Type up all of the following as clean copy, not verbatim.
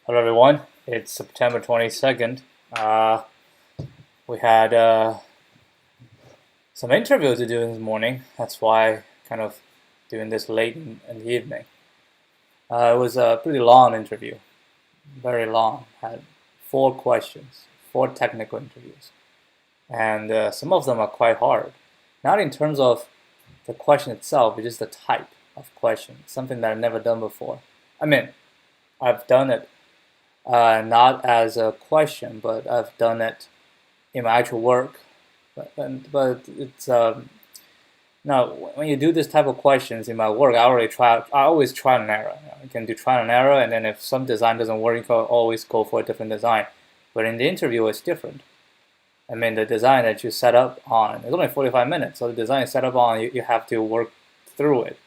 Hello everyone, it's September 22nd. We had some interview to do this morning. That's why kind of doing this late in the evening. It was a pretty long interview, very long. Had 4 questions, 4 technical interviews. And some of them are quite hard. Not in terms of the question itself, but just the type of question, something that I've never done before. I mean, I've done it not as a question, but I've done it in my actual work. But it's now when you do this type of questions in my work, I always try and error. You can do trial and error, and then if some design doesn't work, you can always go for a different design. But in the interview, it's different. I mean, the design that you set up on, it's only 45 minutes, so the design is set up on, you have to work through it.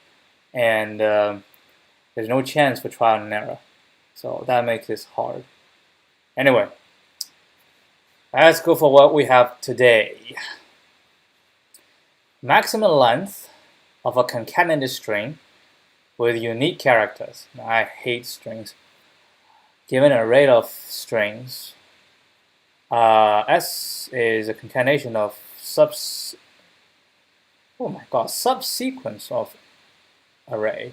And there's no chance for trial and error. So that makes this hard. Anyway, let's go for what we have today. Maximum length of a concatenated string with unique characters. I hate strings. Given an array of strings, S is a concatenation of subsequence of array,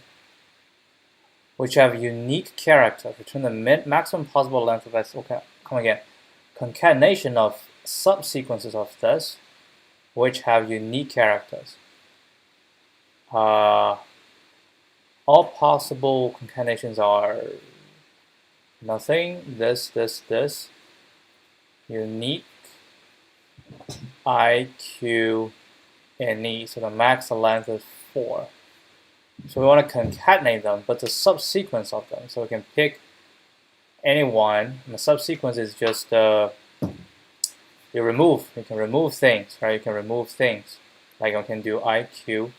which have unique characters between the maximum possible length of S. Okay, come again. Concatenation of subsequences of this, which have unique characters. All possible concatenations are nothing, this, unique, I, Q, and E. So the max length is 4. So we want to concatenate them, but the subsequence of them. So we can pick any one. And the subsequence is just you can remove things, right? You can remove things. Like I can do I, Q,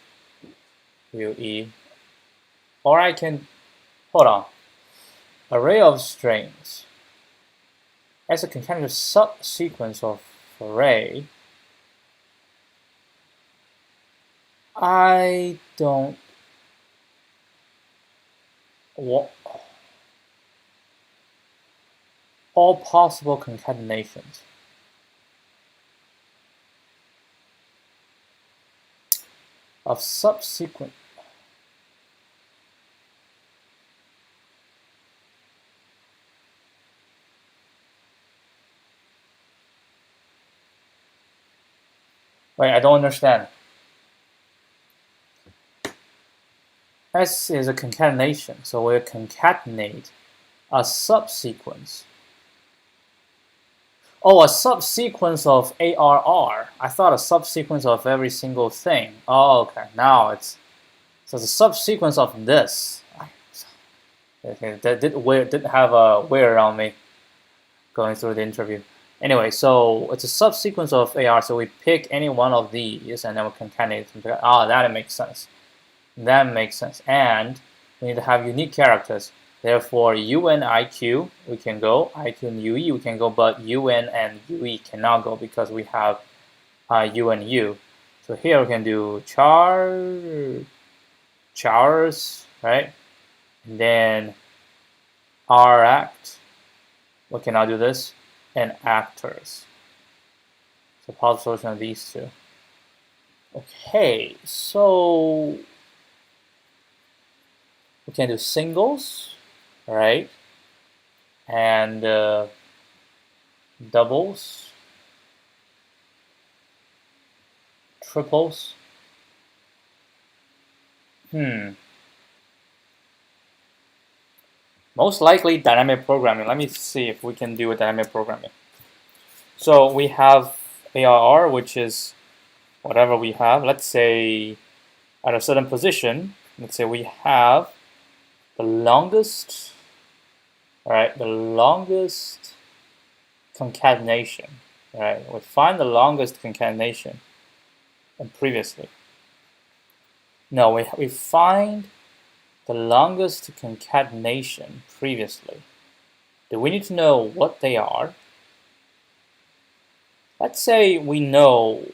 U, E. Or I can, hold on. Array of strings. As a concatenated subsequence of array, I don't all possible concatenations. Of subsequent Wait, I don't understand. S is a concatenation, so we'll concatenate a subsequence. Oh, a subsequence of ARR. I thought a subsequence of every single thing. Oh, okay. Now it's so the subsequence of this. Okay, that did have a weird around me going through the interview. Anyway, so it's a subsequence of AR. So we pick any one of these and then we concatenate them. Ah, that makes sense. That makes sense. And we need to have unique characters. Therefore, UN, IQ, we can go. IQ and UE, we can go. But UN and UE cannot go because we have U and U. So here we can do chars, right? And then act. We cannot do this. And actors. So possible solution of these two. Okay, so we can do singles, right? And doubles, triples. Most likely dynamic programming. Let me see if we can do a dynamic programming. So we have ARR, which is whatever we have. Let's say at a certain position, let's say we have the longest, all right, the longest concatenation, right? We find the longest concatenation and previously. No, we find the longest concatenation previously. Do we need to know what they are? Let's say we know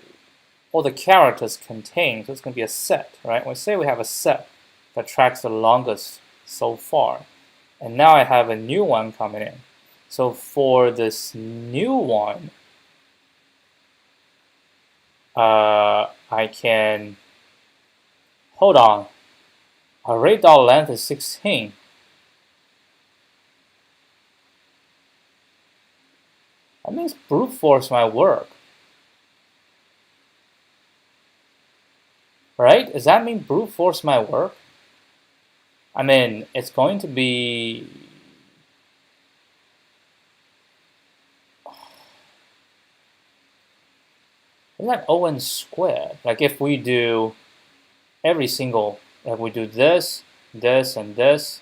all the characters contained, so it's going to be a set, right? Let's say we have a set that tracks the longest so far, and now I have a new one coming in. So for this new one, I can, hold on, array.length is 16. That means brute force my work. Right? Does that mean brute force my work? I mean, it's going to be, isn't that O(n) squared? Like if we do every single, like we do this, this, and this,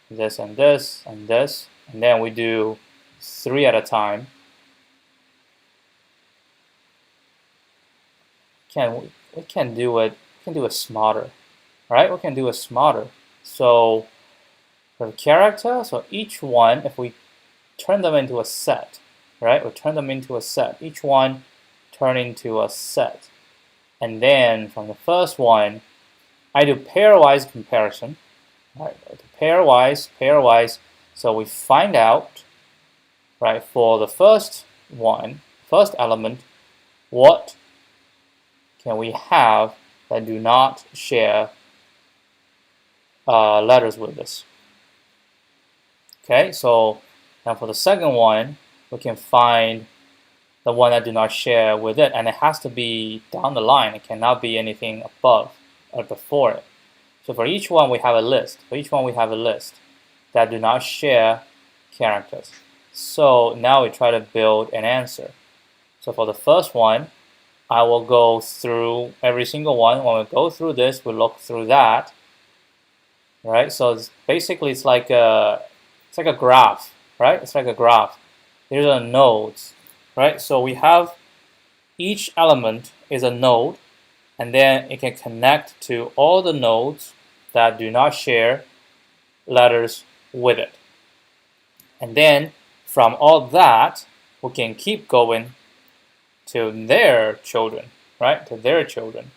this, and this, and this, and then we do 3 at a time. We can do it. We can do it smarter, right? We can do it smarter. So for the character, so each one, if we turn them into a set, right? We turn them into a set. Each one turn into a set, and then from the first one, I do pairwise comparison. Right? Pairwise. So we find out, right, for the first one, first element, what can we have that do not share letters with us. Okay, so now for the second one, we can find the one that do not share with it, and it has to be down the line. It cannot be anything above or before it. So for each one, we have a list. For each one, we have a list that do not share characters. So now we try to build an answer. So for the first one, I will go through every single one. When we go through this, we look through that. Right? So basically, it's like a graph, right? It's like a graph. These are nodes, right? So we have each element is a node, and then it can connect to all the nodes that do not share letters with it. And then from all that, we can keep going to their children, right? To their children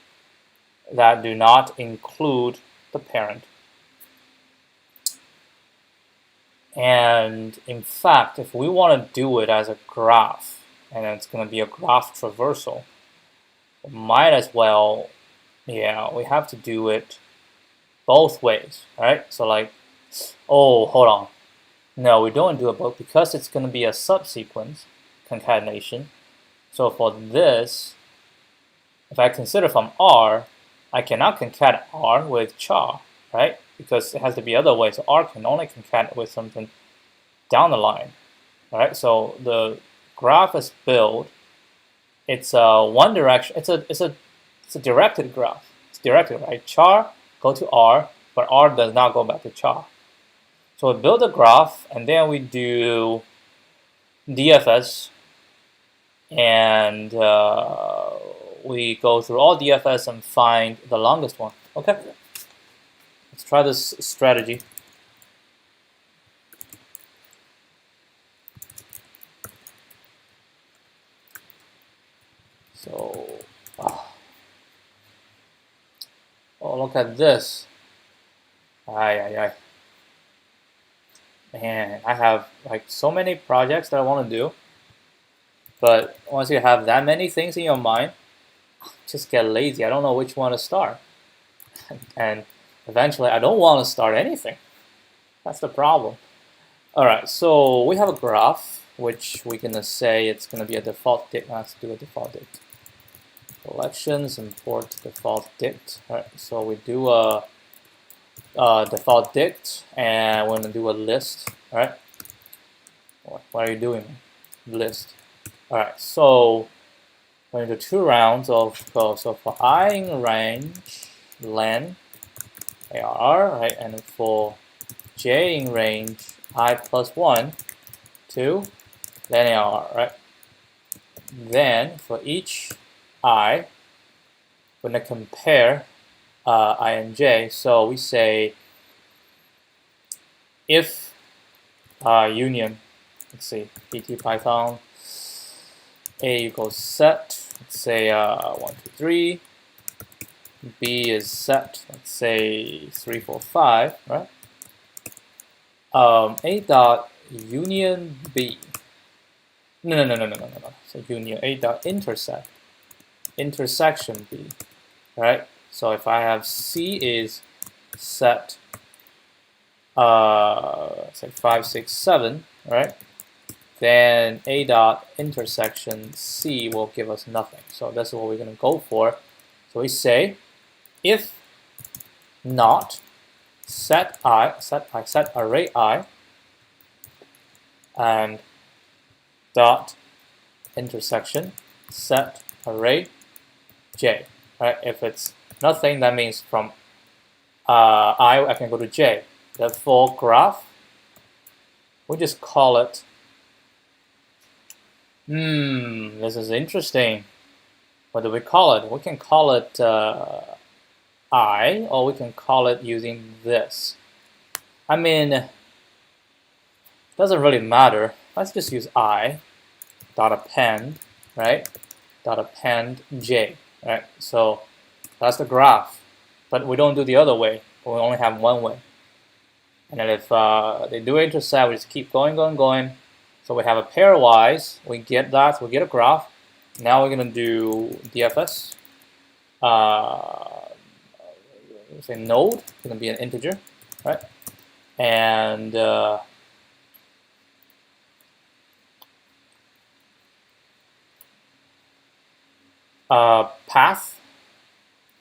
that do not include the parent. And in fact, if we want to do it as a graph, and it's going to be a graph traversal, we might as well, yeah, we have to do it both ways, right? So like, oh, hold on. No, we don't do it both because it's going to be a subsequence concatenation. So for this, if I consider from R, I cannot concat R with char, right? Because it has to be other way. So R can only concat with something down the line, right? So the graph is built. It's a one direction. It's a directed graph. It's directed, right? Char go to R, but R does not go back to char. So we build a graph, and then we do DFS, and we go through all DFS and find the longest one. Okay, let's try this strategy. So, oh, look at this. Man, I have like so many projects that I want to do, but once you have that many things in your mind, just get lazy. I don't know which one to start, and eventually I don't want to start anything. That's the problem. All right, so we have a graph, which we're gonna say it's gonna be a default dict. Let's do a default dict. Collections, import default dict. All right, so we do a default dict, and we're gonna do a list. All right, what are you doing? List. All right, so we're gonna do 2 rounds of code. So for I in range, len ARR, right, and for j in range, I plus 1, 2, then ARR, right. Then for each I, we're gonna compare I and j. So we say if union, let's see, pt python a equals set, let's say 1, 2, 3, b is set, let's say 3, 4, 5, right? A dot union B. No. So union A dot intersection B, right? So if I have C is set, say 5, 6, 7, right? Then A dot intersection C will give us nothing. So that's what we're going to go for. So we say if not set array I and dot intersection set array j. Right? If it's nothing, that means from I can go to j. Therefore, graph, we just call it. This is interesting. What do we call it? We can call it I, or we can call it using this. I mean, doesn't really matter. Let's just use I dot append, right? Dot append j, right? So that's the graph, but we don't do the other way. We only have one way. And then if they do intersect, we just keep going. So we have a pairwise. We get that. We get a graph. Now we're gonna do DFS. Say node. It's gonna be an integer, right? And path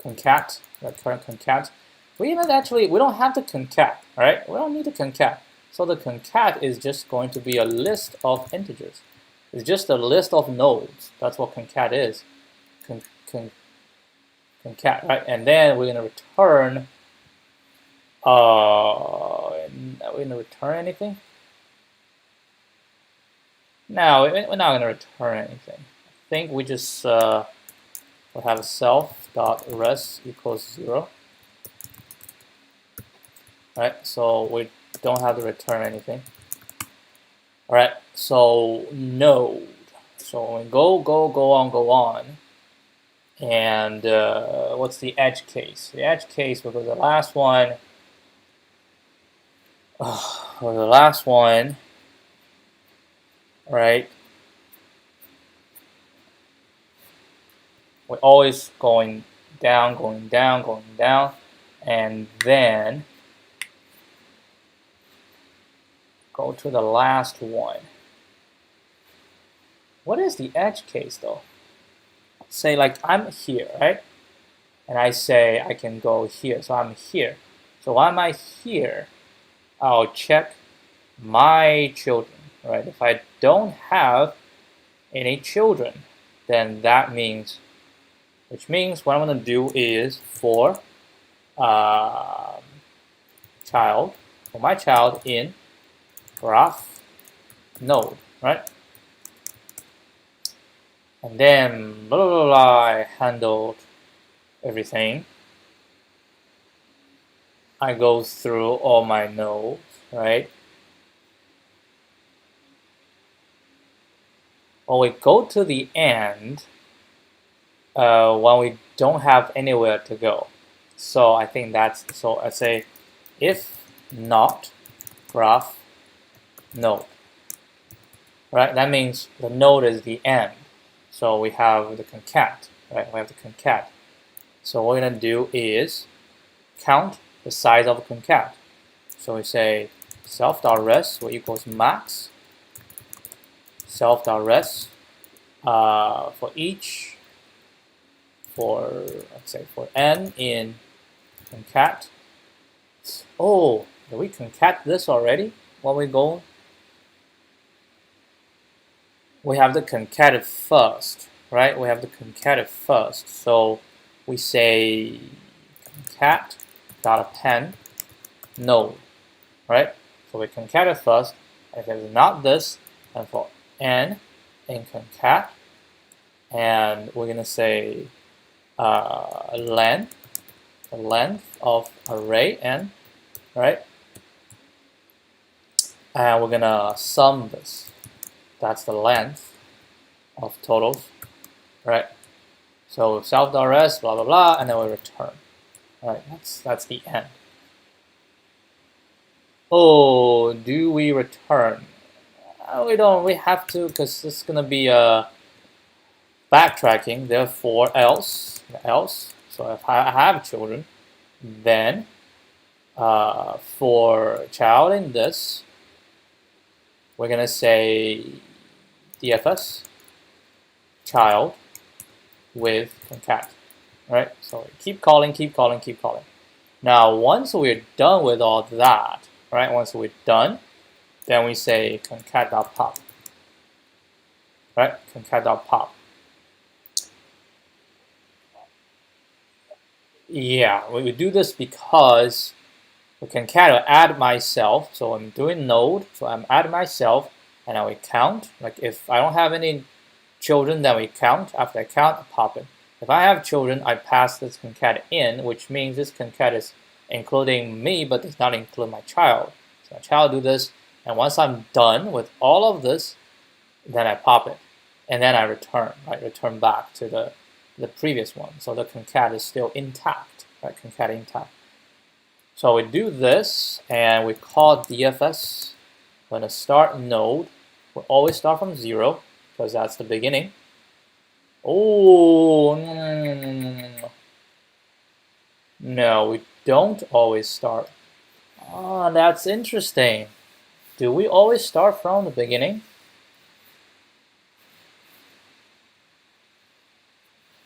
concat, current concat. We don't have to concat, right? We don't need to concat. So the concat is just going to be a list of integers. It's just a list of nodes. That's what concat is. Concat, right? And then we're gonna return. Are we gonna return anything? No, we're not gonna return anything. I think we just will have a self.res equals 0. Right, so we don't have to return anything. All right, so node. So we go on. And what's the edge case? The edge case, because the last one, right? We're always going down, and then go to the last one. What is the edge case though? Say like I'm here, right? And I say I can go here, so I'm here. So why am I here? I'll check my children, right? If I don't have any children, then that means, which means what I'm gonna do is for child, for my child in graph node, right? And then blah, blah, blah, blah, I handled everything. I go through all my nodes, right? When we go to the end, when we don't have anywhere to go. So I think that's, so I say if not graph node, right? That means the node is the end. So we have the concat, right? We have the concat. So what we're gonna do is count the size of a concat. So we say self.res equals max self.res for each, let's say for n in concat. Oh, did we concat this already while we go? We have the concated first, right? We have the concated first. So we say concat dot append node, right? So we concat it first, and if it's not this, and for n in concat, and we're gonna say length, the length of array n, right? And we're gonna sum this. That's the length of totals, right? So self.res, blah blah blah, and then we return. Right, that's the end. Oh, do we return? We don't. We have to because it's gonna be a backtracking. Therefore, else. So if I have children, then for child in this, we're gonna say DFS child with concat. Right? So keep calling. Now, once we're done with all that, right? Once we're done, then we say concat.pop. Right? Concat.pop. Yeah, we do this because we concat will add myself. So I'm doing node, so I'm add myself, and I will count. Like if I don't have any children, then we count. After I count, I pop it. If I have children, I pass this concat in, which means this concat is including me, but does not include my child. So my child do this, and once I'm done with all of this, then I pop it, and then I return. Right, return back to the previous one. So the concat is still intact. Right, concat intact. So we do this, and we call DFS. When the start node, we always start from 0 because that's the beginning. Oh, no, we don't always start. Ah, that's interesting. Do we always start from the beginning?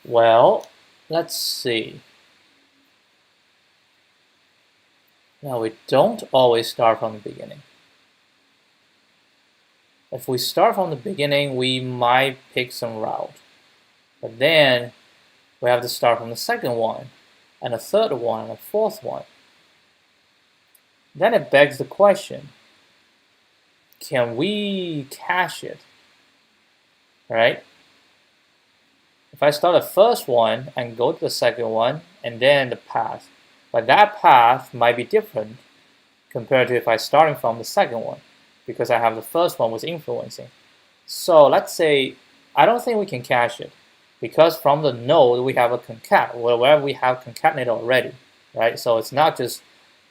Well, let's see. No, we don't always start from the beginning. If we start from the beginning, we might pick some route. But then we have to start from the second one, and a third one, and a fourth one. Then it begs the question, can we cache it? Right? If I start the first one and go to the second one, and then the path, but that path might be different compared to if I starting from the second one, because I have the first one was influencing. So let's say I don't think we can cache it, because from the node we have a concat, where we have concatenated already, right? So it's not just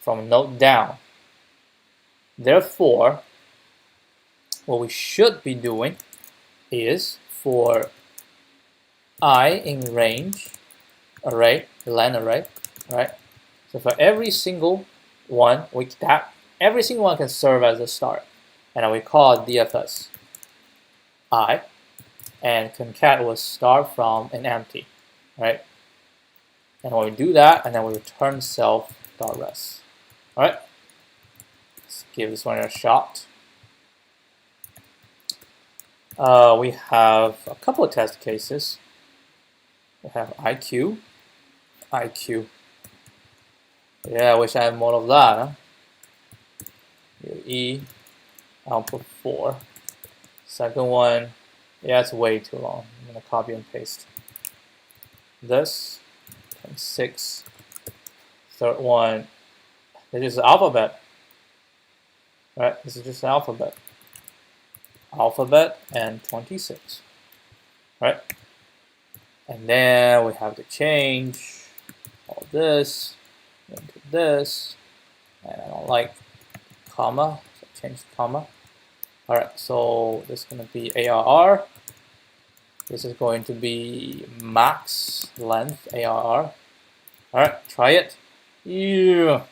from node down. Therefore, what we should be doing is for I in range array, len array, right? So for every single one, every single one can serve as a start, and then we call it DFS I, and concat will start from an empty, right? And when we do that, and then we return self.res. All right, let's give this one a shot. We have a couple of test cases. We have IQ. Yeah, I wish I had more of that. Huh? E, output 4. Second one, yeah, it's way too long. I'm gonna copy and paste this. 6. Third one, this is alphabet. Right, this is just alphabet. Alphabet and 26. Right? And then we have to change all this into this. And I don't like comma, so change the comma. Alright, so this is going to be ARR. This is going to be max length ARR. Alright, try it. Yeah,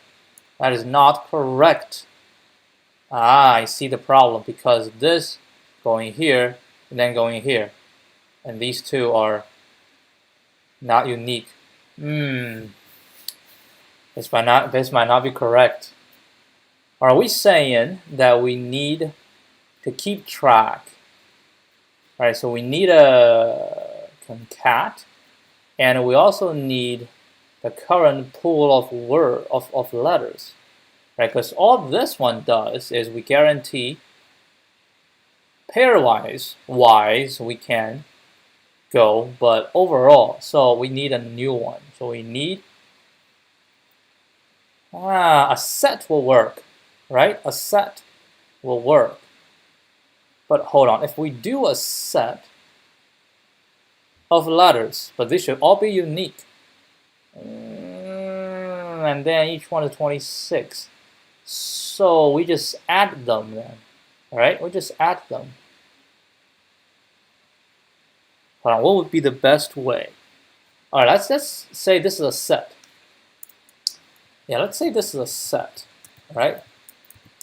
that is not correct. Ah, I see the problem, because this going here and then going here, and these two are not unique. This might not be correct. Are we saying that we need to keep track? All right, so we need a concat, and we also need the current pool of letters, right? Because all this one does is we guarantee pairwise we can go, but overall, so we need a new one. So we need a set will work, right? A set will work. But hold on, if we do a set of letters, but this should all be unique, and then each one is 26. So we just add them then. All right, we just add them. Hold on, what would be the best way? All right, let's say this is a set. Yeah, let's say this is a set. All right,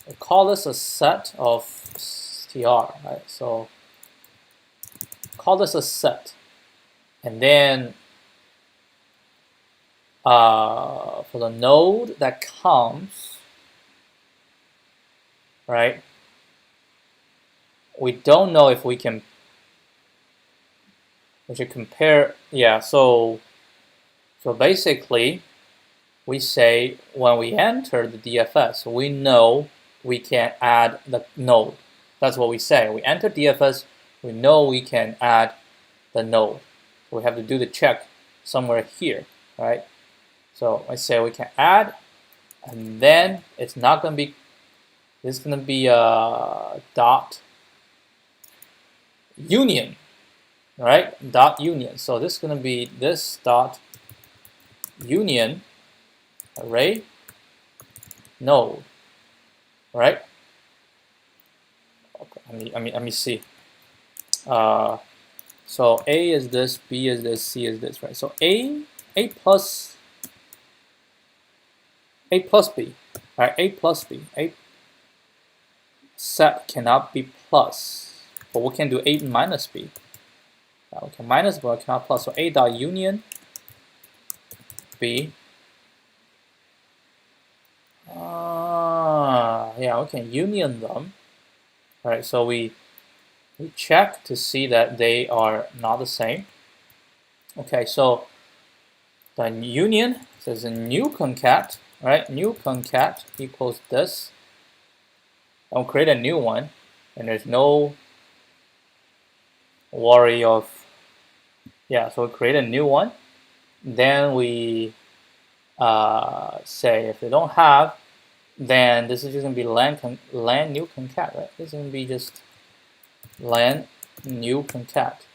we'll call this a set of str. Right, so call this a set, and then for the node that comes, right? We don't know if we can. We should compare. Yeah. So basically, we say when we enter the DFS, we know we can add the node. That's what we say. We enter DFS, we know we can add the node. So we have to do the check somewhere here, right? So I say we can add, and then it's not going to be. This is going to be a dot union, right? Dot union. So this is going to be this dot union array node, right? Okay, let me see. So A is this, B is this, C is this, right? So A plus B, right? A plus B. A set cannot be plus, but we can do A minus B. We can minus, but we cannot plus. So A dot union B. Yeah, we can union them. All right, so we check to see that they are not the same. Okay, so the union says a new concat, right? New concat equals this. I'll create a new one, and there's no worry of, yeah, so we create a new one. Then we say if they don't have, then this is just going to be len new concat, right? This is going to be just len new concat.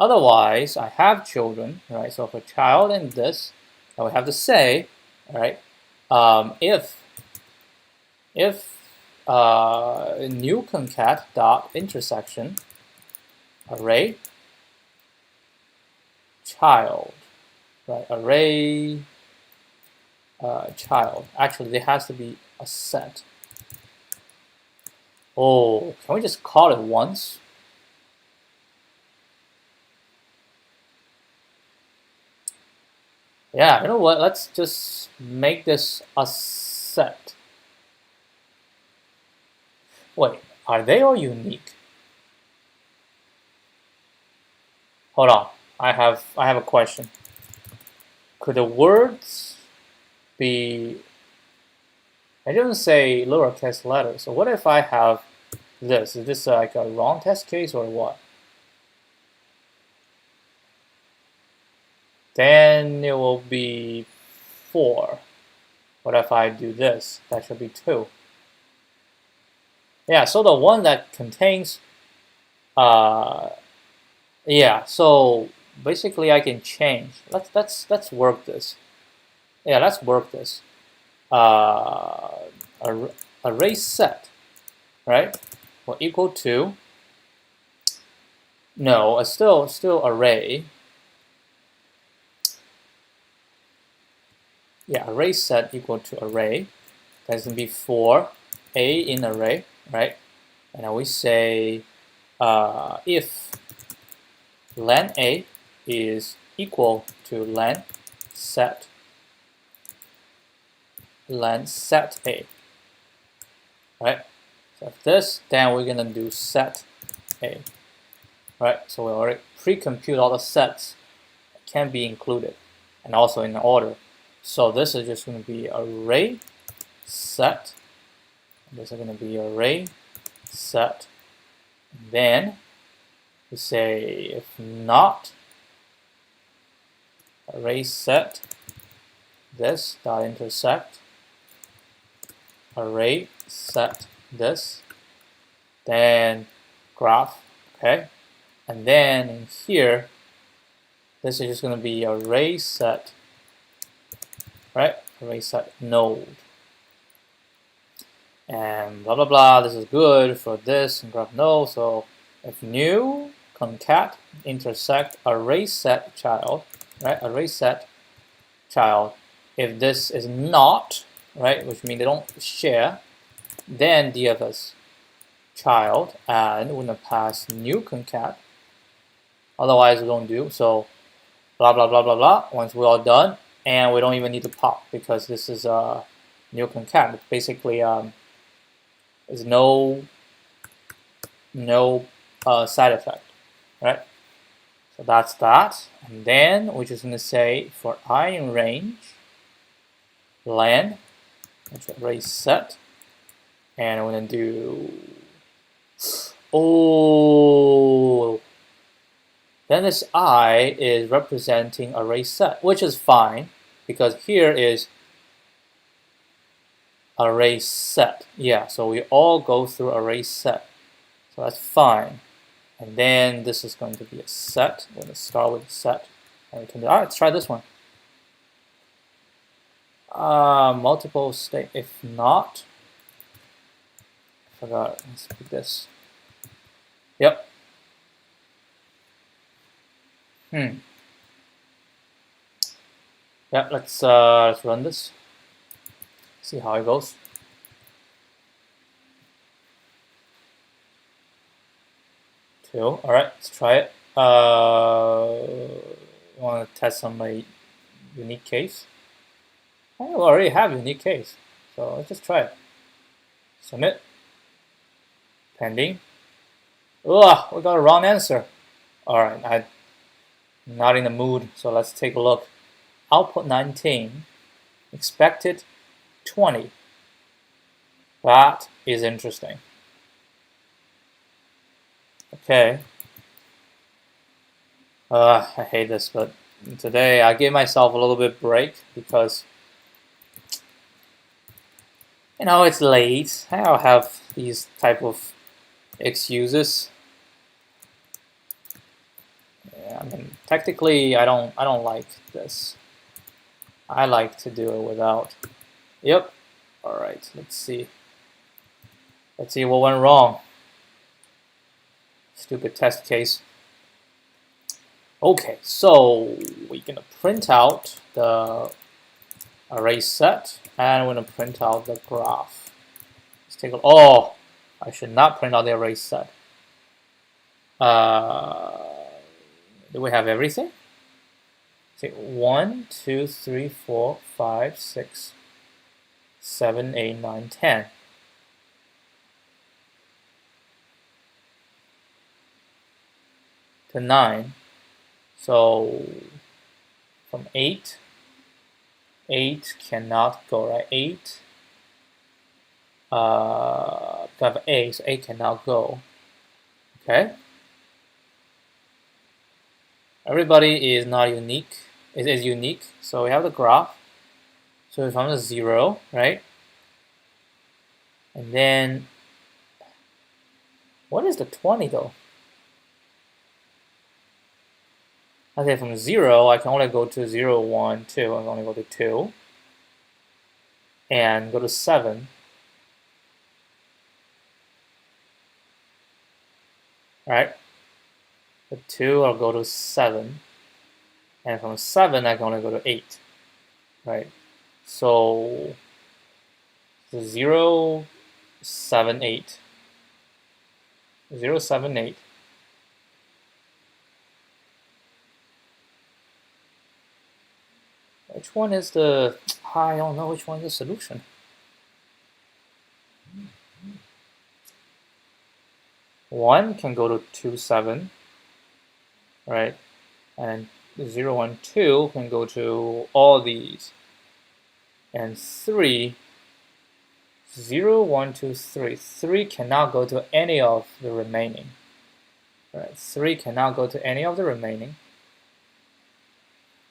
Otherwise, I have children, right? So for child and this, I would have to say, right, if new concat dot intersection array child, right? Array child. Actually, there has to be a set. Oh, can we just call it once? Yeah, you know what? Let's just make this a set. Wait, are they all unique? Hold on, I have a question. Could the words be? I didn't say lowercase letters. So what if I have this? Is this like a wrong test case or what? Then it will be 4. What if I do this? That should be 2. Yeah, so the one that contains, yeah, so basically I can change. Let's work this. Yeah, let's work this. Array set, right? Will equal to, no, it's still array. Yeah, array set equal to array. That's going to be 4 A in array, right? And then we say if len A is equal to len set A, right? So if this, then we're going to do set A, right? So we already pre-compute all the sets that can be included, and also in order. So this is just going to be array set. This is going to be array set. Then we say if not, array set this dot intersect array set this, then graph, okay, and then in here, this is just going to be array set, right? Array set node. and blah blah blah. This is good for this and graph no. So if new concat intersect array set child, right? Array set child. If this is not, right, which means they don't share, then DFS child, and we're gonna pass new concat. Otherwise, we don't do. So blah blah blah blah blah. Once we're all done, and we don't even need to pop because this is a new concat. It's basically there's no side effect, right? So that's that. And then we're just gonna say for I in range, len, which array set, and we're gonna do then this I is representing array set, which is fine because here is array set. Yeah, so we all go through array set. So that's fine. And then this is going to be a set. We're going to start with a set. And we can do, all right, let's try this one. Multiple state. If not, I forgot. Let's pick this. Yep. Yeah, let's run this. See how it goes. All right, let's try it. I want to test on my unique case. I already have unique case, so let's just try it. Submit. Pending. Ugh, we got a wrong answer. All right, I'm not in the mood, so let's take a look. Output 19, expected 20. That is interesting. Okay. I hate this, but today I gave myself a little bit break because it's late. I'll have these type of excuses. Yeah, I mean, technically, I don't like this. I like to do it without. Yep. All right. Let's see. Let's see what went wrong. Stupid test case. Okay, so we're gonna print out the array set, and we're gonna print out the graph. Let's take a. Oh, I should not print out the array set. Do we have everything? Say 1, 2, 3, 4, 5, 6, 7, 8, 9, 10. To 9. So from 8 cannot go, right? 8 have A, so 8 cannot go. Okay. Everybody is not unique. It is unique. So we have the graph. So we found a 0, right? And then what is the 20 though? Okay, from 0, I can only go to 0, 1, 2. I can only go to 2. And go to 7. Alright. The 2, I'll go to 7. And from 7, I can only go to 8. Right? So 0, 7, 8. 0, 7, 8. Which one is the, I don't know which one is the solution. One can go to 2, 7, right? And 0, 1, 2 can go to all these. And 3, 0, 1, 2, 3. 3 cannot go to any of the remaining. Right? 3 cannot go to any of the remaining.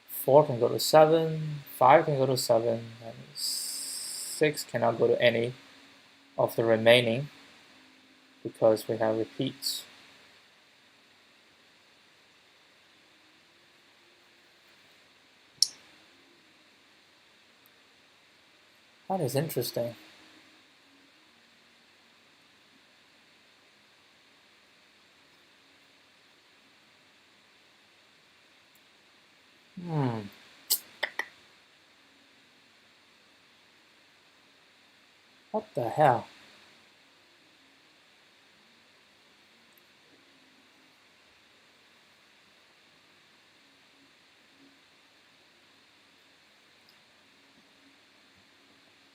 4 can go to 7, 5 can go to 7, and 6 cannot go to any of the remaining because we have repeats. That is interesting. What the hell?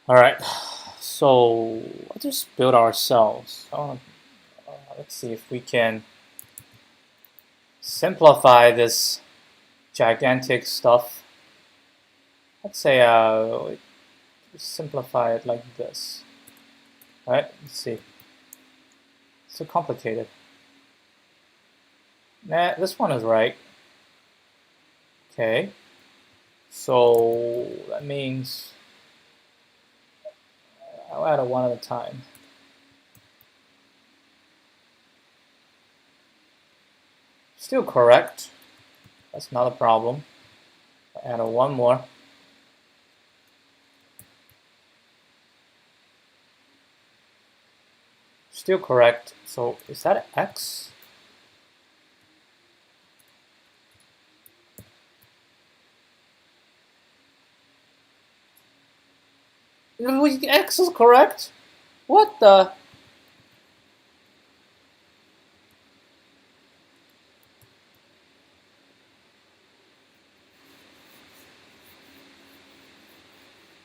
All right, so let's just build ourselves. Let's see if we can simplify this gigantic stuff. Let's say simplify it like this. All right, let's see. It's so complicated. Nah, this one is right. Okay, so that means I'll add a one at a time. Still correct. That's not a problem. I'll add a one more. Still correct. So is that x? X is correct? What the?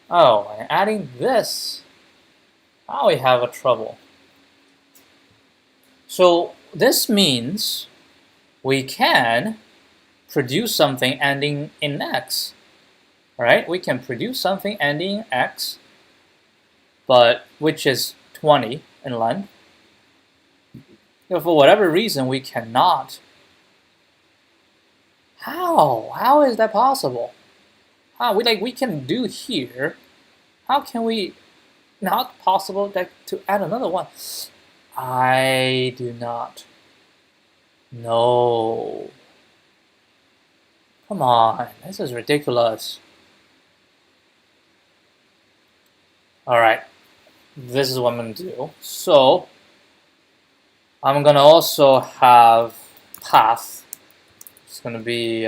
Oh, and adding this. Now we have a trouble. So this means we can produce something ending in x. Right? We can produce something ending in x, but which is 20 in length. If for whatever reason we cannot. How? How is that possible? How we can do here? How can we not possible to add another one? I do not know. Come on, this is ridiculous. All right, this is what I'm gonna do. So I'm gonna also have path. It's gonna be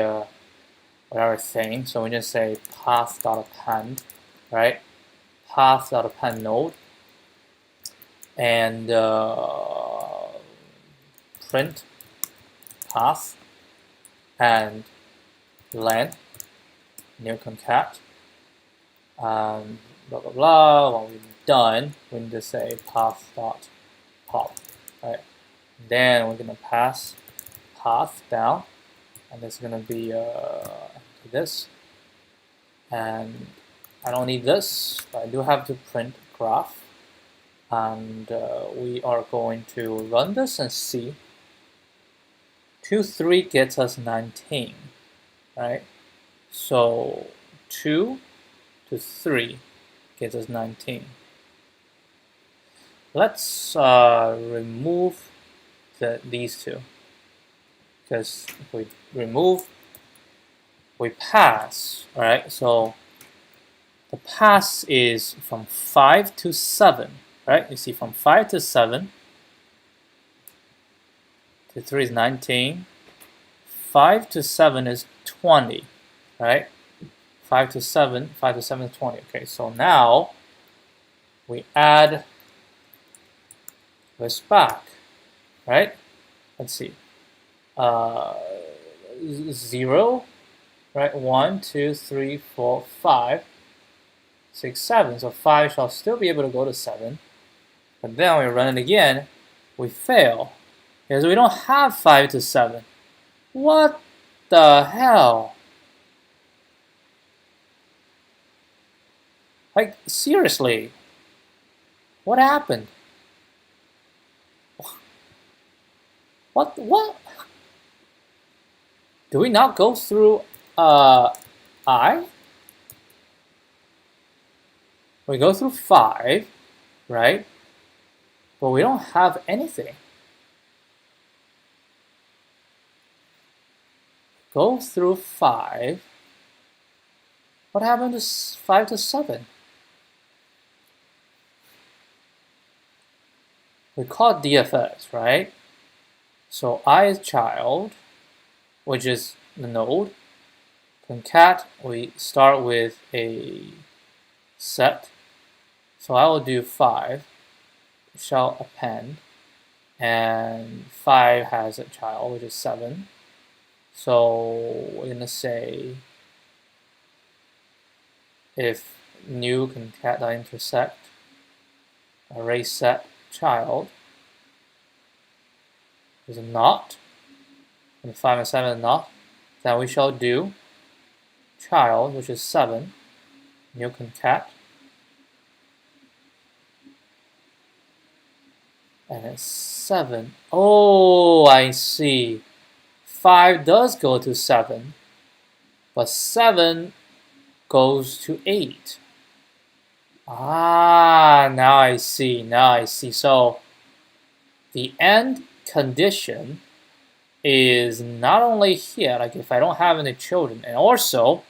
whatever thing. So we just say path.append, right? Path.append node, and print path and len new concat. Blah blah blah. When we're done, we can just say path.pop, right? Then we're gonna pass path down, and it's gonna be this. And I don't need this, but I do have to print graph. And we are going to run this and see. 2, 3 gets us 19, right? So 2 to 3 gets us 19. Let's remove these two, because if we remove, we pass, all right? So the pass is from 5 to 7, right? You see, from 5 to 7, to 3 is 19, 5 to 7 is 20, right? 5 to 7 is 20. Okay, so now we add this back, right? Let's see. 0, right? 1, 2, 3, 4, 5, 6, 7. So 5 shall still be able to go to 7. But then when we run it again, we fail, because we don't have 5 to 7. What the hell? Like, seriously, what happened? What? Do we not go through I? We go through 5, right? But we don't have anything. Go through 5. What happened to 5 to 7? We call it DFS, right? So I is child, which is the node. Concat, we start with a set, So I will do 5 shall append, and 5 has a child, which is 7. So we're going to say if new concat.intersect array set child is not, and 5 and 7 is not, then we shall do child, which is 7, new concat, and it's 7. Oh, I see. 5 does go to 7, but 7 goes to 8. Ah, now I see, now I see. So the end condition is not only here, like if I don't have any children, and also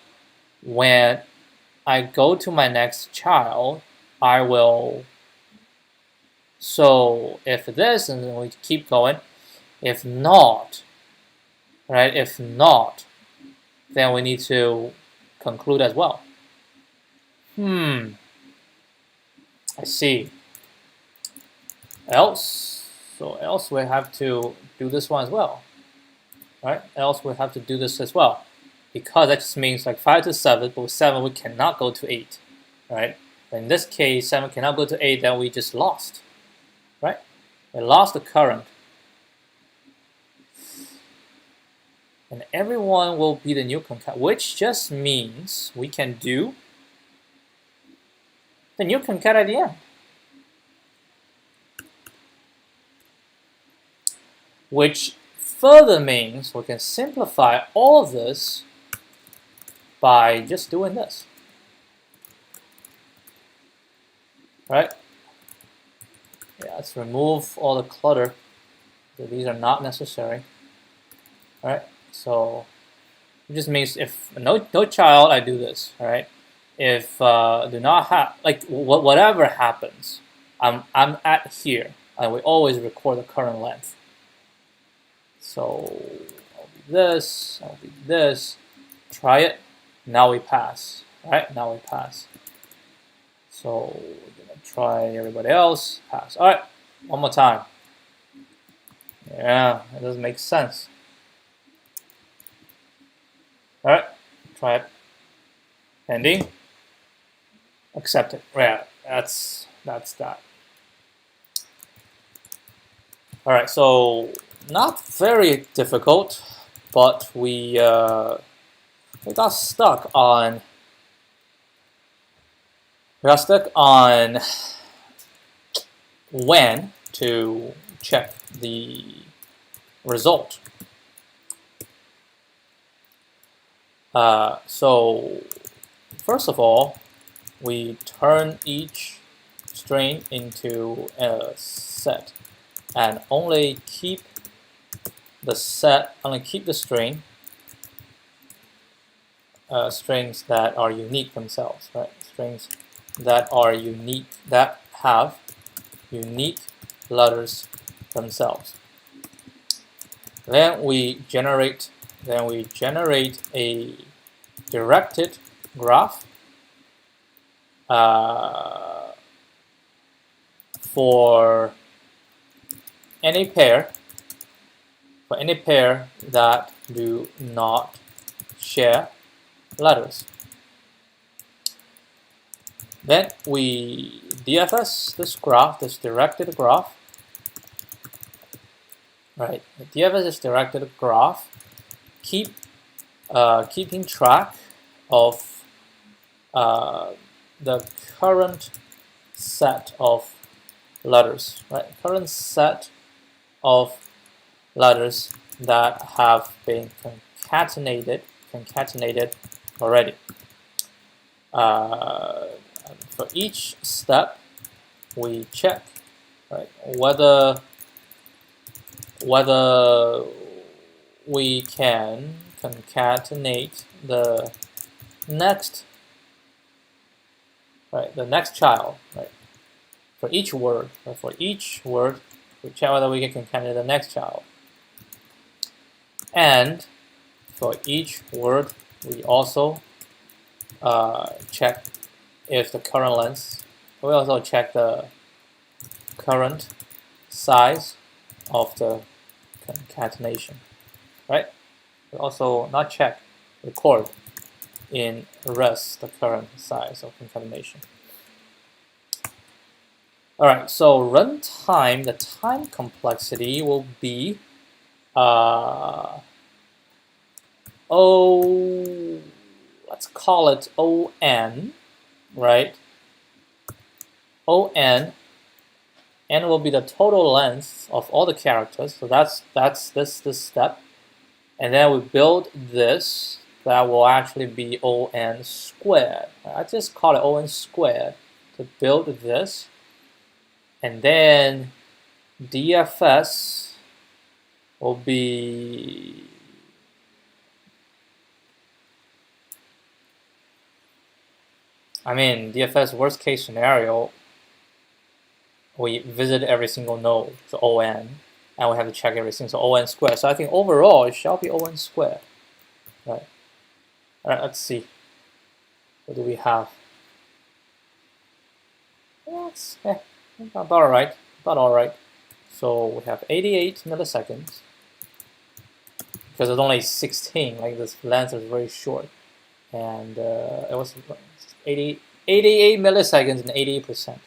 when I go to my next child, I will, so if this, and then we keep going, if not, right, if not, then we need to conclude as well. I see. Else, so else we have to do this one as well, right? Else we have to do this as well, because that just means like 5 to 7, but with 7 we cannot go to 8, right? In this case, 7 cannot go to 8, then we just lost, right? We lost the current. And everyone will be the new concat, which just means we can do the new concat at the end. Which further means we can simplify all this by just doing this. Right? Yeah, let's remove all the clutter. So these are not necessary. Right? So it just means if no child, I do this. Right? If do not have, like whatever happens, I'm at here, and we always record the current length. So I'll do this, I'll do this, try it, now we pass, right? Now we pass. So we're gonna try everybody else, pass. All right, one more time. Yeah, it doesn't make sense. All right, try it. Pending. Accepted. Yeah, that's that. All right, so not very difficult, but we got stuck on when to check the result. So first of all, we turn each string into a set, and only keep the string strings that are unique themselves, right? Strings that are unique, that have unique letters themselves. Then we generate a directed graph for any pair that do not share letters. Then we DFS this graph, this directed graph. Right, the DFS is directed graph. Keeping track of the current set of letters, right? Current set of letters that have been concatenated already. For each step, we check, right, whether we can concatenate the next, right, the next child, right? For each word, right? For each word, we check whether we can concatenate the next child. And for each word, we also check if the current length we also check the current size of the concatenation, right? We also not check, record in Rest the current size of concatenation. All right, so runtime, the time complexity will be let's call it ON, right? ON, N will be the total length of all the characters, so that's this step. And then we build this, that will actually be ON squared. I just call it ON squared to build this. And then DFS will be DFS worst case scenario, we visit every single node, so ON, and we have to check everything, so ON squared. So I think overall it shall be ON squared. Right. All right, let's see. What do we have? Well, it's about all right. About all right. So we have 88 milliseconds. Because it's only 16, like this length is very short. And it was 88 milliseconds and 88%.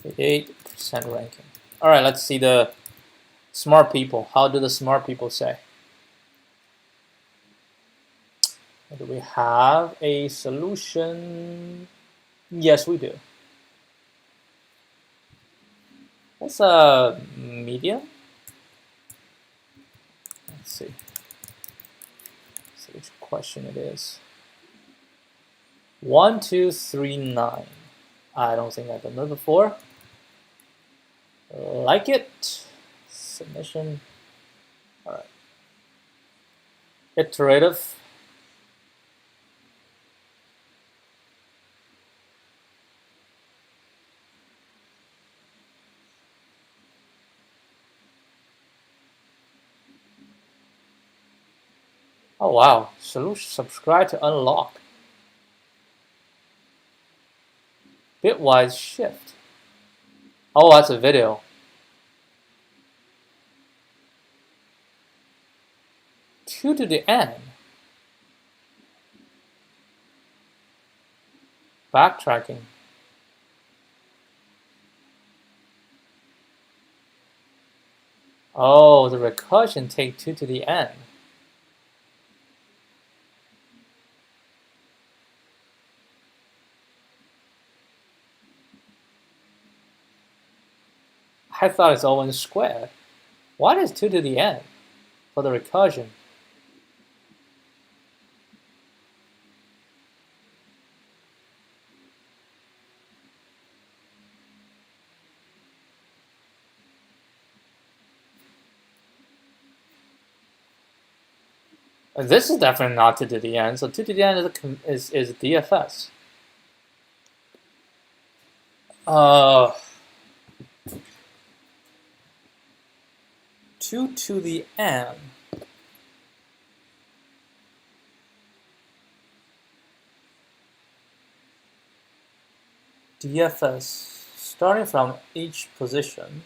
88% ranking. All right, let's see the smart people. How do the smart people say? Do we have a solution? Yes, we do. What's a medium? Let's see. Let's see which question it is. 1239. I don't think I've done that before. Like it. Submission. All right. Iterative. Oh wow, solution, subscribe to unlock. Bitwise shift. Oh, that's a video. Two to the N. Backtracking. Oh, the recursion take 2 to the N. I thought it's O(n) squared. What is 2 to the N for the recursion? This is definitely not 2 to the N, so 2 to the N is DFS. 2 to the N. DFS, starting from each position,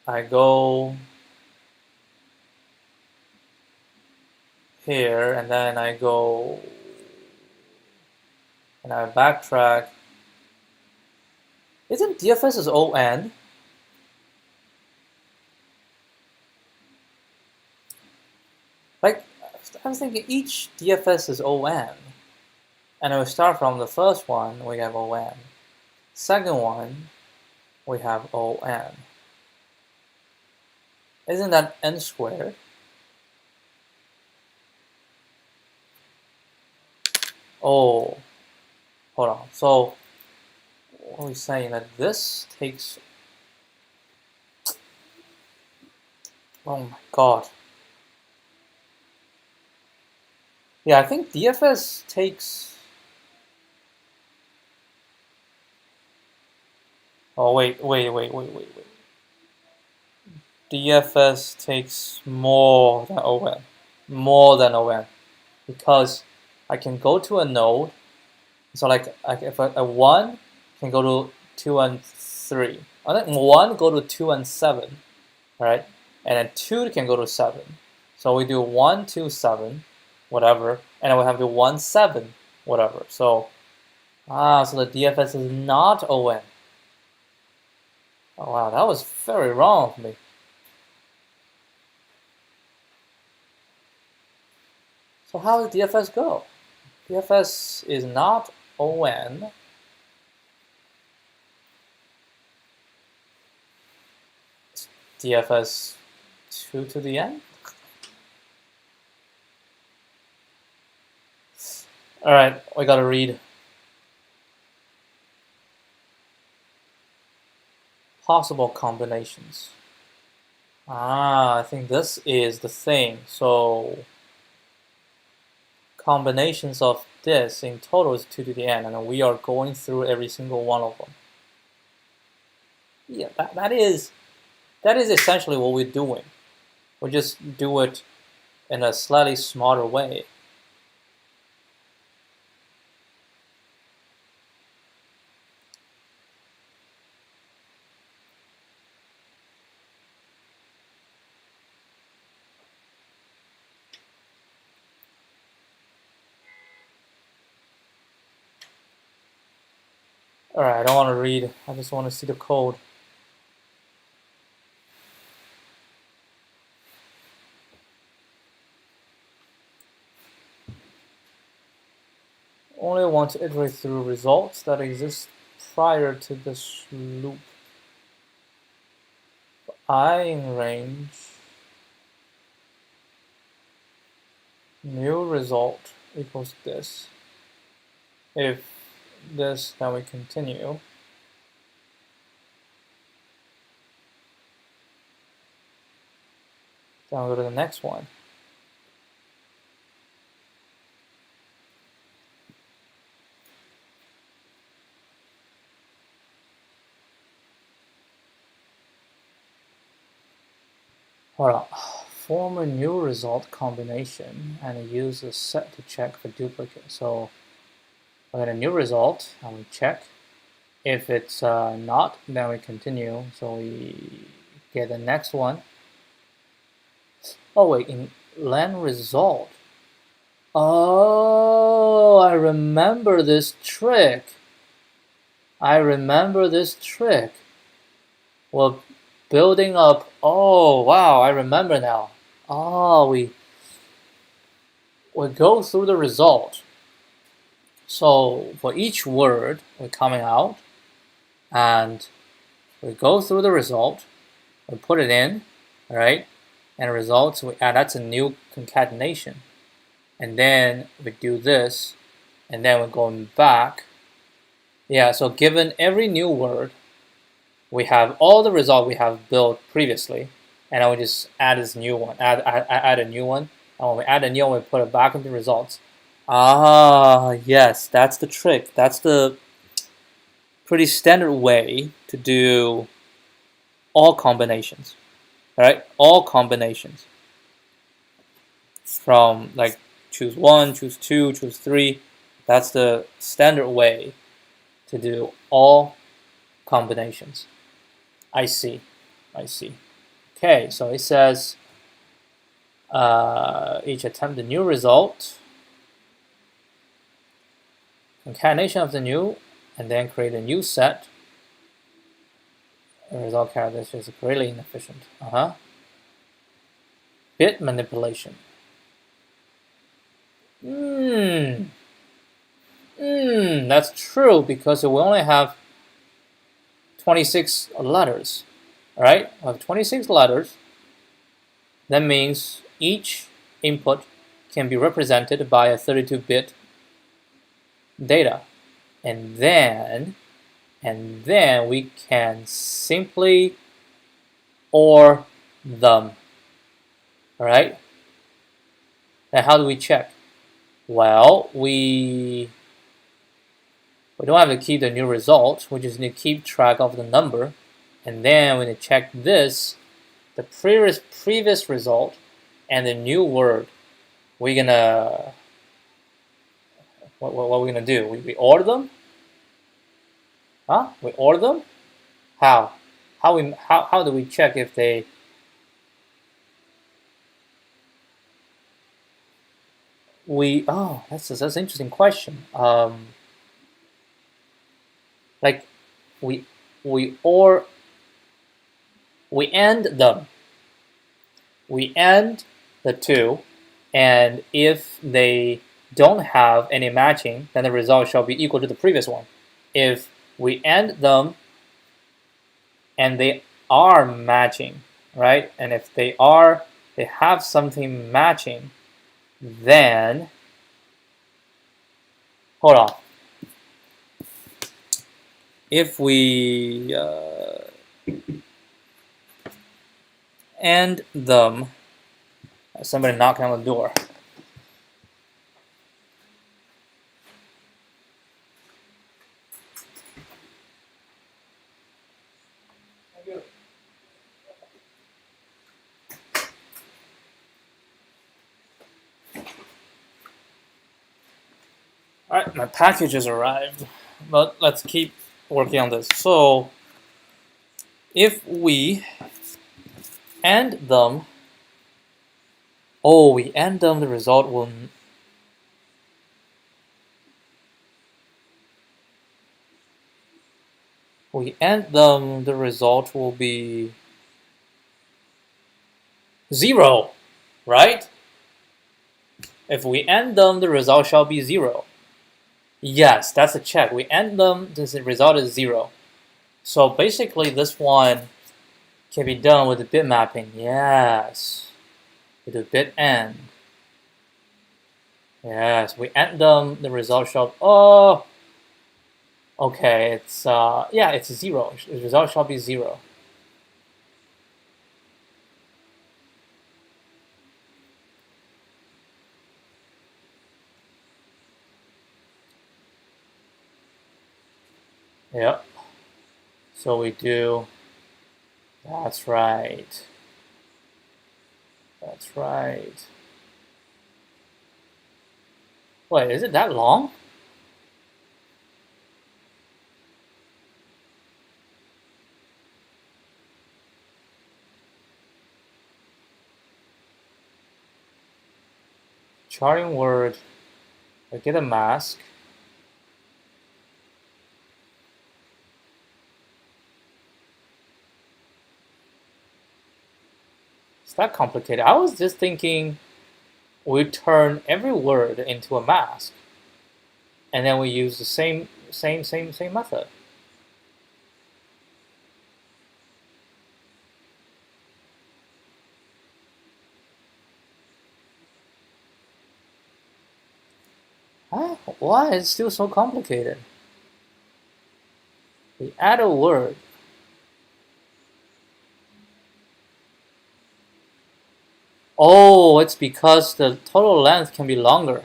I go here, and then I go, and I backtrack. Isn't DFS is ON? Like, I'm thinking each DFS is ON. And we start from the first one, we have ON. Second one, we have ON. Isn't that N squared? Oh, hold on. So, what are we saying? That this takes... Oh my god. Yeah, I think DFS takes... Oh, wait. DFS takes more than ON. More than ON. Because I can go to a node, So like if a 1 can go to 2 and 3. I think 1 go to 2 and 7, right? And then 2 can go to 7. So we do 1, 2, 7, whatever, and then we have to 1, 7, whatever. So so the DFS is not ON. Oh wow, that was very wrong for me. So how does DFS go? DFS is not ON. DFS 2 to the n? Alright, we gotta read. Possible combinations. I think this is the thing. So combinations of this in total is 2 to the n, and we are going through every single one of them. Yeah, that is essentially what we're doing. We just do it in a slightly smarter way. Alright, I don't want to read, I just want to see the code. Only want to iterate through results that exist prior to this loop. I in range, new result equals this. If this, then we continue. Then we'll go to the next one. Hold on. Form a new result combination and use a set to check for duplicate. So we get a new result and we check. If it's not, then we continue. So we get the next one. Oh wait, in len result. Oh, I remember this trick. Well, building up. Oh wow, I remember now. Oh, we go through the result. So for each word, we're coming out, and we go through the result. We put it in, right? And results. That's a new concatenation. And then we do this, and then we're going back. Yeah. So given every new word, we have all the result we have built previously, and then we just add this new one, add a new one, and when we add a new one, we put it back into results. Yes, that's the trick. That's the pretty standard way to do all combinations, right? All combinations from like choose 1, choose 2, choose 3. That's the standard way to do all combinations. I see. Okay, so it says each attempt a new result, concatenation of the new, and then create a new set. The result character is greatly inefficient. Bit manipulation. That's true because we only have 26 letters, right? We have 26 letters. That means each input can be represented by a 32-bit data. And then we can simply OR them, all right? Now how do we check? Well, we don't have to keep the new result. We just need to keep track of the number, and then we need to check this, the previous result, and the new word. We're gonna What are we gonna do? We order them? Huh? We order them? How? How do we check if they? That's an interesting question. Like we we or we end them. We end the two, and if they don't have any matching, then the result shall be equal to the previous one. If we end them and they are matching, right? And if they have something matching, then hold on. If we end them, somebody knocking on the door. Alright, my package has arrived, but let's keep working on this. So, if we end them, the result will. We end them, the result will be 0, right? If we end them, the result shall be 0. Yes, that's a check. We end them, the result is 0. So basically, this one can be done with the bit mapping. Yes, with the bit end. Yes, we end them, the result shall. Oh, okay. It's it's 0. The result shall be 0. Yep. So we do. That's right. That's right. Wait, is it that long? Charting word. I get a mask. It's that complicated. I was just thinking we turn every word into a mask, and then we use the same method. Huh? Why is it still so complicated? We add a word. Oh, it's because the total length can be longer.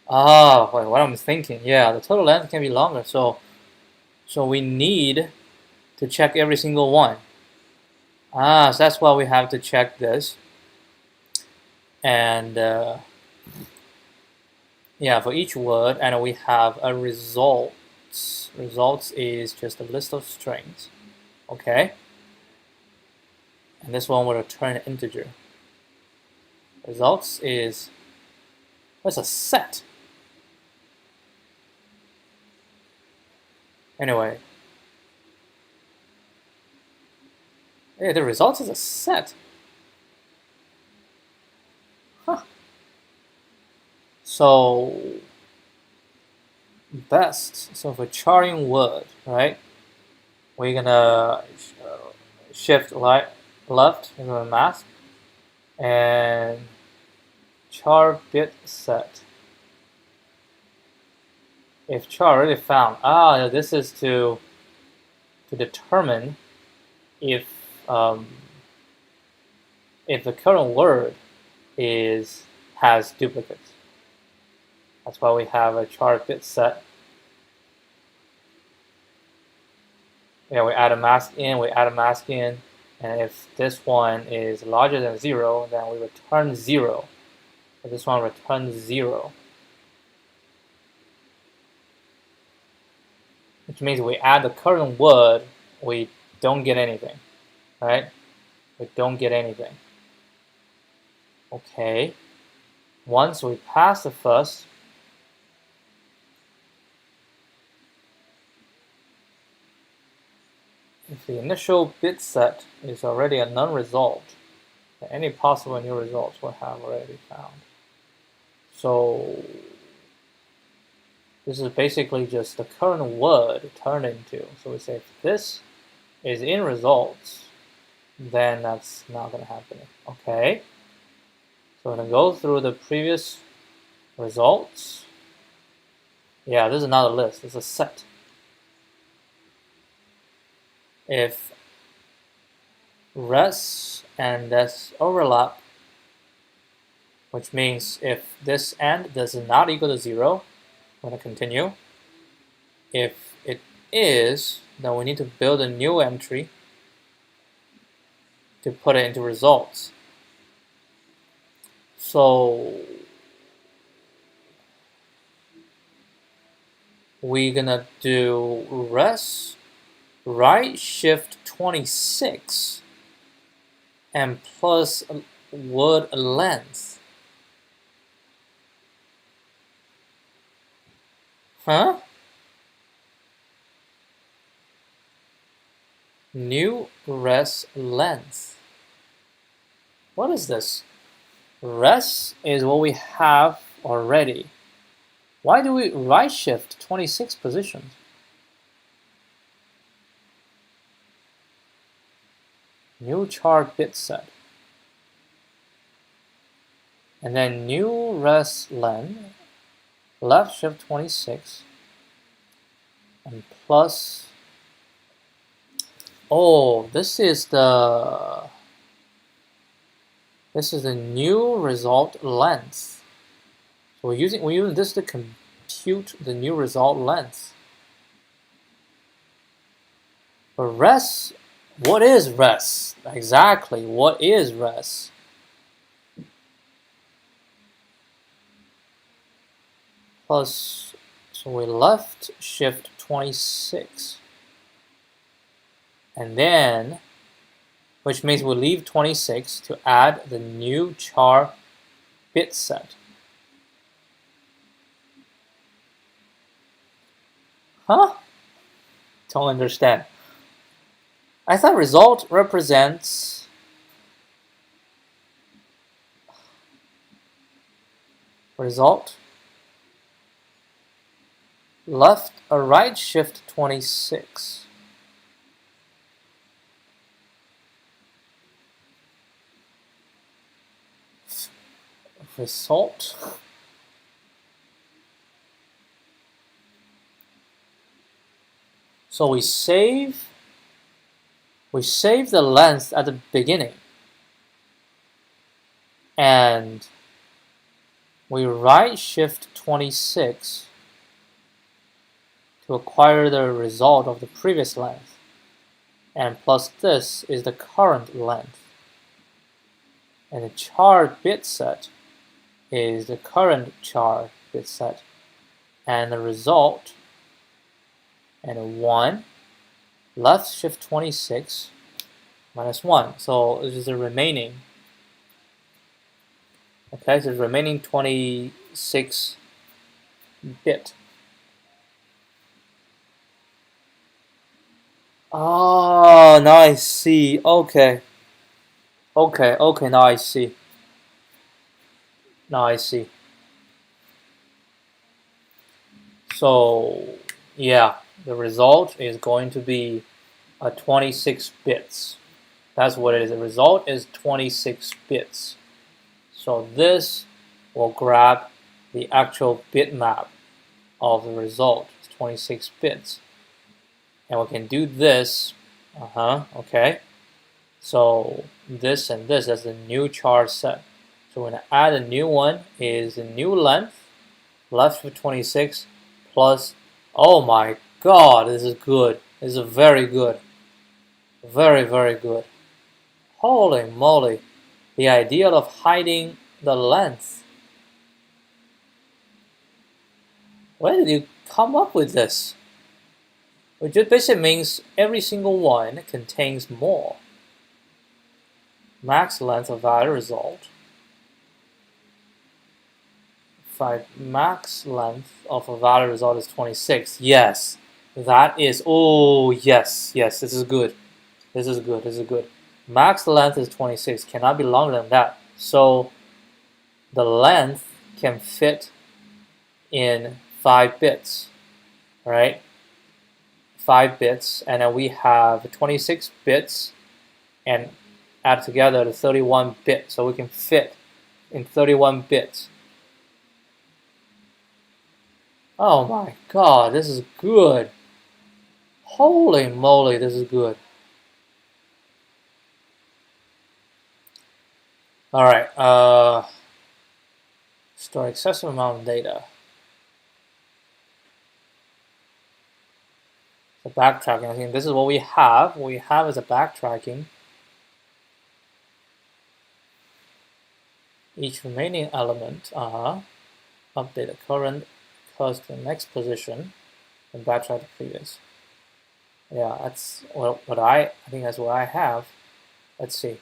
Ah, wait, what I'm thinking. Yeah, the total length can be longer. So we need to check every single one. Ah, so that's why we have to check this. And yeah, for each word, and we have a results. Results is just a list of strings. Okay. And this one will return an integer. Results is, what's a set? Anyway. Hey, the results is a set. Huh. So, best. So for charting word, right? We're gonna shift left in the mask and char bit set. If char already found, this is to determine if the current word has duplicates. That's why we have a char bit set. Yeah, we add a mask in, and if this one is larger than 0, then we return 0. If this one returns 0. which means we add the current word, we don't get anything, right? We don't get anything. Okay, once we pass the first, if the initial bit set is already a non-result, then any possible new results will have already found. So this is basically just the current word turned into. So we say if this is in results, then that's not going to happen. Okay. So we're going to go through the previous results. Yeah, this is not a list, it's a set. If res and this overlap, which means if this end does not equal to 0, we're going to continue. If it is, then we need to build a new entry to put it into results. So we're gonna do res right shift 26 and plus word length. Huh? New res length. What is this? Res is what we have already. Why do we right shift 26 positions? New char bit set. And then new res len, left shift 26, and plus, oh, this is the new result length. So we're using this to compute the new result length. But res, what is res? Exactly, what is res? Plus, so we left shift 26. And then, which means we leave 26 to add the new char bit set. Huh? Don't understand. I thought result represents result left a right shift 26. Result. So we save the length at the beginning, and we right shift 26 to acquire the result of the previous length, and plus this is the current length, and the char bit set is the current char bit set, and the result, and 1 left shift 26 minus 1. So this is the remaining. Okay, so the remaining 26 bit. Oh, now I see. Okay, now I see. Now I see. So, yeah, the result is going to be 26 bits. That's what it is. The result is 26 bits. So this will grab the actual bitmap of the result. It's 26 bits. And we can do this. Okay. So this and this, that's the new char set. So we're going to add a new one, is the new length, left with 26, plus, oh my god, this is good. This is very good. Very, very good. Holy moly. The idea of hiding the length. Where did you come up with this? which just basically means every single one contains more. Max length of valid result. Max length of a valid result is 26. Yes, that is. Oh, yes, yes. This is good. This is good. This is good. Max length is 26. Cannot be longer than that. So the length can fit in 5 bits, right? 5 bits, and then we have 26 bits, and add together the 31 bits, so we can fit in 31 bits. Oh my god, this is good. Holy moly, this is good. Alright, store excessive amount of data. The backtracking, I think this is what we have. What we have is a backtracking. Each remaining element, update the current close to the next position and backtrack the previous. Yeah, that's what I think that's what I have. Let's see.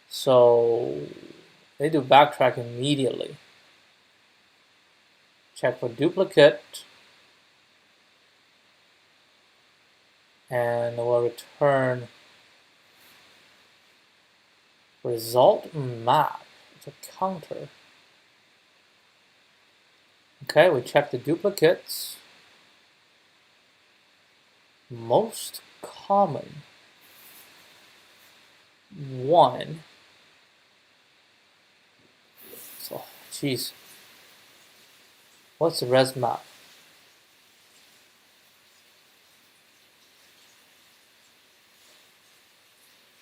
So they do backtrack immediately. Check for duplicate, and we'll return result map. It's a counter. Okay, we check the duplicates. Most common 1. So, geez. What's the res map?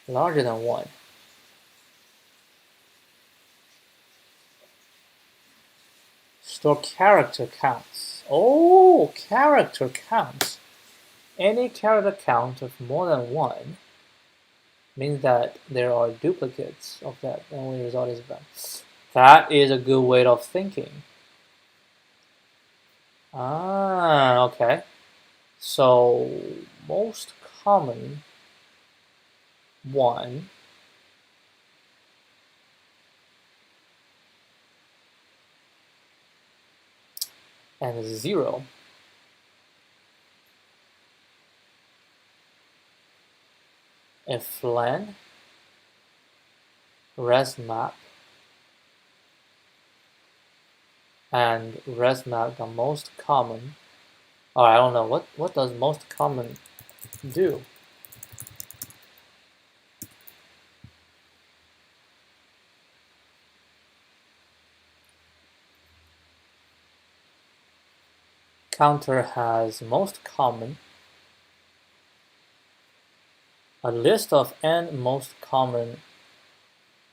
Larger than 1. Store character counts. Oh, character counts. Any character count of more than 1 means that there are duplicates of that, and the result is that. That is a good way of thinking. Ah, okay. So most common 1. And 0. If len res map and res map the most common. Oh, I don't know what does most common do. Counter has most common, a list of n most common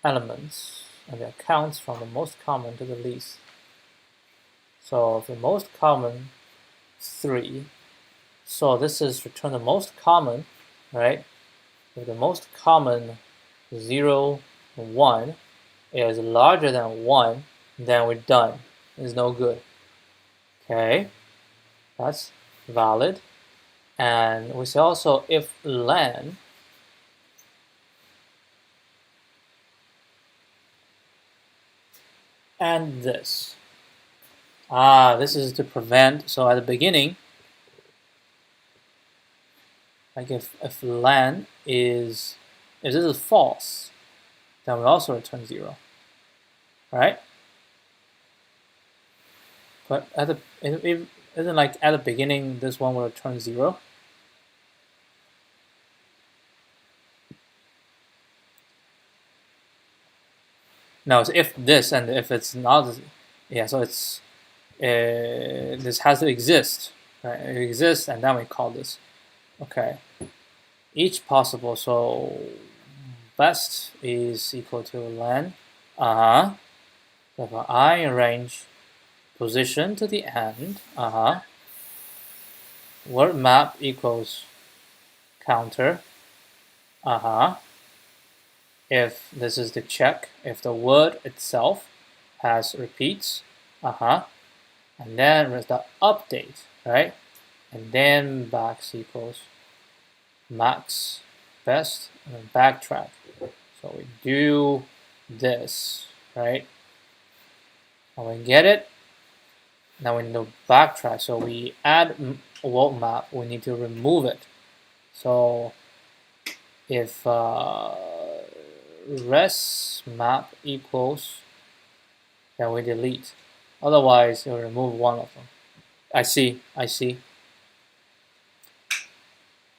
elements, and it counts from the most common to the least. So the most common 3. So this is return the most common, right? If the most common 0, 1 is larger than 1, then we're done. It's no good. Okay, that's valid. And we say also if len and this. This is to prevent, so at the beginning, like if len is, if this is false, then we also return 0, right? But at the, isn't like at the beginning, this one will return 0? No, it's if this, and if it's not, yeah, so it's, this has to exist, right? It exists, and then we call this. Okay. Each possible, so best is equal to len. Therefore, I in range position to the end. Word map equals counter. If this is the check, if the word itself has repeats. And then there's the update, right? and then max equals max best, and then backtrack. So we do this, right? And we get it. Now we need to backtrack. So we add a world map, we need to remove it. So if res map equals, then we delete. Otherwise, it will remove one of them. I see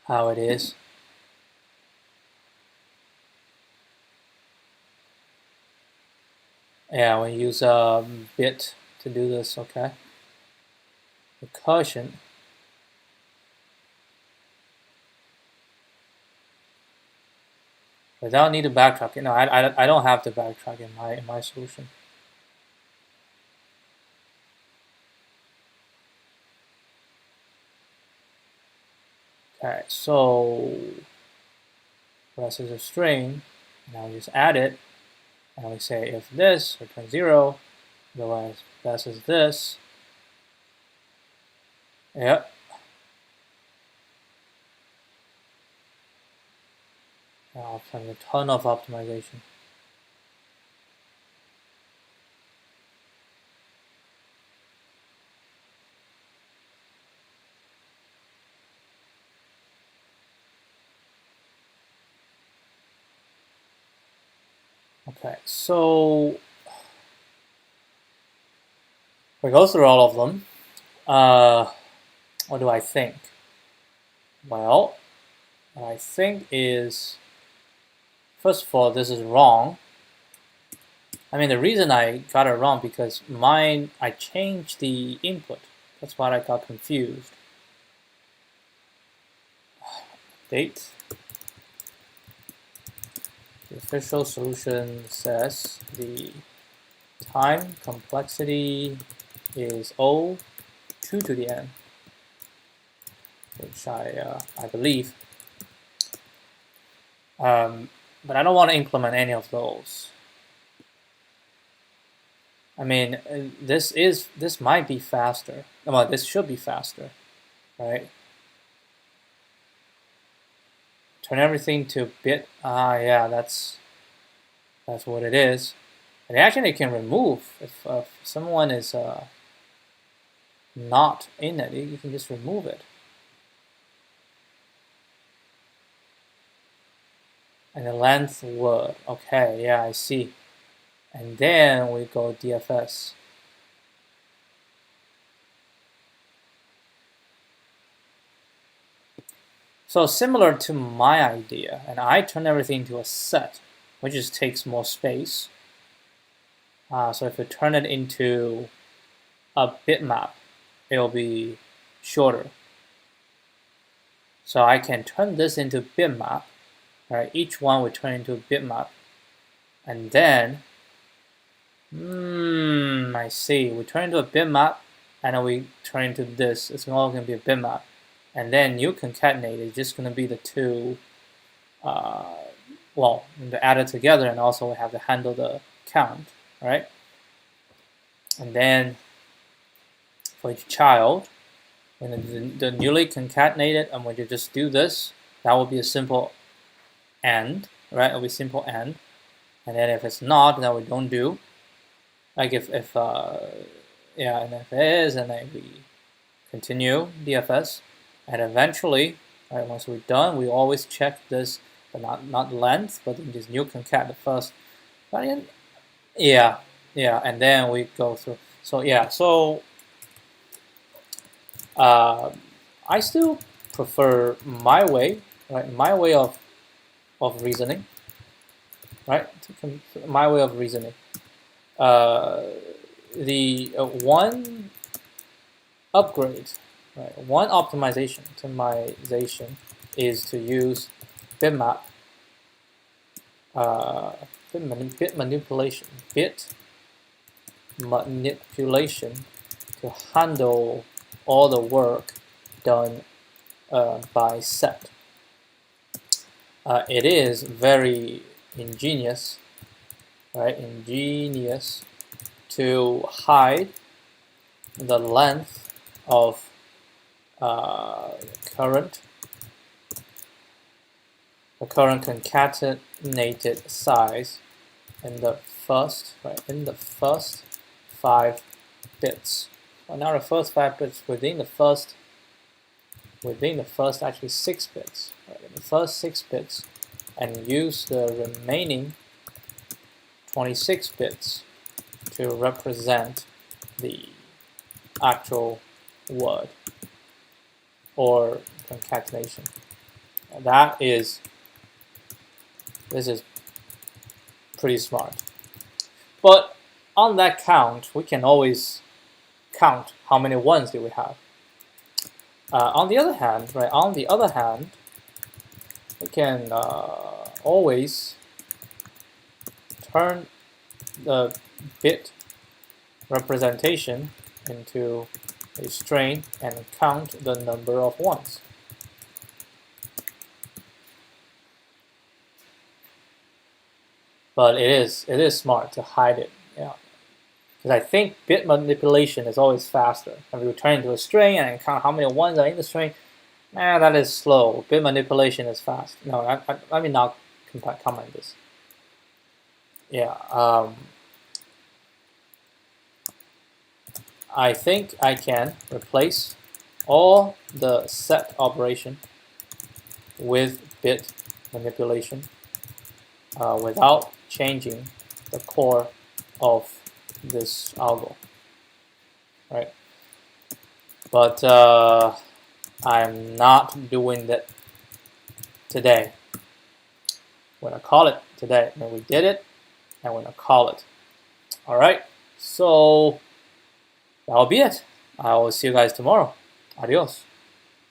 how it is. Yeah, we use a bit to do this, okay? Recursion. Without need to backtrack. No, I don't have to backtrack in my solution. Okay, so res is a string. Now we just add it, and we say if this return 0, otherwise res is this. Yep. Now I've done a ton of optimization. Okay, so we go through all of them. What do I think? Well, what I think is, first of all, this is wrong. I mean, the reason I got it wrong because I changed the input. That's why I got confused. Date. The official solution says the time complexity is O 2 to the n, which I believe. But I don't want to implement any of those. I mean, this might be faster. Well, this should be faster, right? Turn everything to bit. Yeah, that's what it is. And actually, it can remove if someone is not in it. You can just remove it. And the length word. Okay, yeah, I see. And then we go DFS. So similar to my idea, and I turn everything into a set, which just takes more space. So if we turn it into a bitmap, it'll be shorter. So I can turn this into bitmap, right? Each one we turn into a bitmap, and then, I see. We turn into a bitmap, and then we turn into this. It's all going to be a bitmap. And then you concatenate is just going to be the two, well, they're added together, and also we have to handle the count, right? And then for each child, when the newly concatenated, and when you just do this, that will be a simple AND, right? It will be simple AND. And then if it's not, then we don't do. Like if yeah, and if it is, and then we continue DFS. And eventually, right, once we're done, we always check this, but not length, but just new concat the first. But in, yeah, and then we go through. So yeah, so I still prefer my way, right? My way of reasoning, right? My way of reasoning. The one upgrade. Right. One optimization is to use bitmap, bit manipulation to handle all the work done by set. It is very ingenious, right? Ingenious to hide the length of current concatenated size in the first, in the first 5 bits. Well, now the first 5 bits within the first actually 6 bits, in the first 6 bits, and use the remaining 26 bits to represent the actual word or concatenation. This is pretty smart. But on that count, we can always count how many ones do we have. On the other hand, we can always turn the bit representation into a string and count the number of ones. But it is smart to hide it, yeah. Because I think bit manipulation is always faster. If we return it to a string and count how many ones are in the string, that is slow. Bit manipulation is fast. No, let me not comment this. Yeah, I think I can replace all the set operation with bit manipulation without changing the core of this algo, right? But I'm not doing that today. We're gonna call it today. And we did it, and we're gonna call it. All right, so that'll be it. I will see you guys tomorrow. Adios.